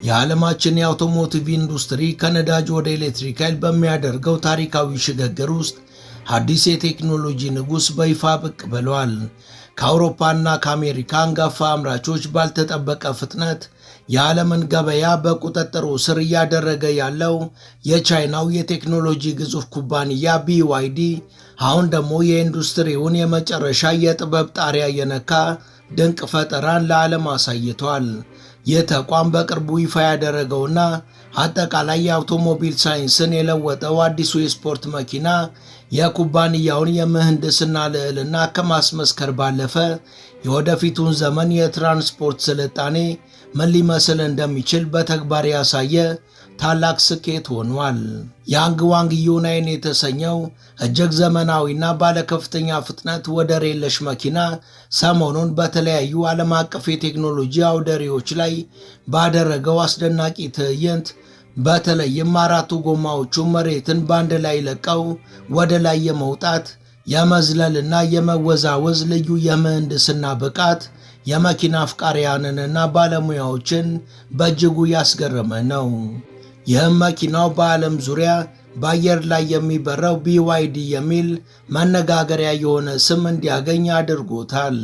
የዓለማችን የአውቶሞቲቭ ኢንዱስትሪ ከነዳጅ ወደ ኤሌክትሪክ ኃይል በሚያደርገው ታሪካዊ ሽግግር ውስጥ አዲስ የቴክኖሎጂ ንጉሥ በይፋ ብቅ ብለዋል። ከአውሮፓና ከአሜሪካ አንጋፋ አምራቾች ባልተጠበቀ ፍጥነት የዓለምን ገበያ በቁጥጥሩ ስር እያደረገ ያለው የቻይናው የቴክኖሎጂ ግዙፍ ኩባንያ BYD አሁን ደግሞ የኢንዱስትሪውን የመጨረሻ የጥበብ ጣሪያ የነካ ድንቅ ፈጠራን ለዓለም አሳይቷል። ይህ ተቋም በቅርቡ ይፋ ያደረገውና አጠቃላይ የአውቶሞቢል ሳይንስን የለወጠው አዲሱ የስፖርት መኪና የኩባንያውን የምህንድስና ልዕልና ከማስመስከር ባለፈ የወደፊቱን ዘመን የትራንስፖርት ስልጣኔ ምን ሊመስል እንደሚችል በተግባር ያሳየ ታላቅ ስኬት ሆኗል። ያንግዋንግ ዩ9 የተሰኘው እጅግ ዘመናዊና ባለከፍተኛ ፍጥነት ወደር የለሽ መኪና ሰሞኑን በተለያዩ ዓለም አቀፍ የቴክኖሎጂ አውደ ርዕዮች ላይ ባደረገው አስደናቂ ትዕይንት በተለይም አራቱ ጎማዎቹ መሬትን በአንድ ላይ ለቀው ወደ ላይ የመውጣት የመዝለልና የመወዛወዝ ልዩ የምህንድስና ብቃት የመኪና አፍቃሪያንንና ባለሙያዎችን በእጅጉ ያስገረመ ነው። ይህም መኪናው በዓለም ዙሪያ በአየር ላይ የሚበረው BYD የሚል መነጋገሪያ የሆነ ስም እንዲያገኝ አድርጎታል።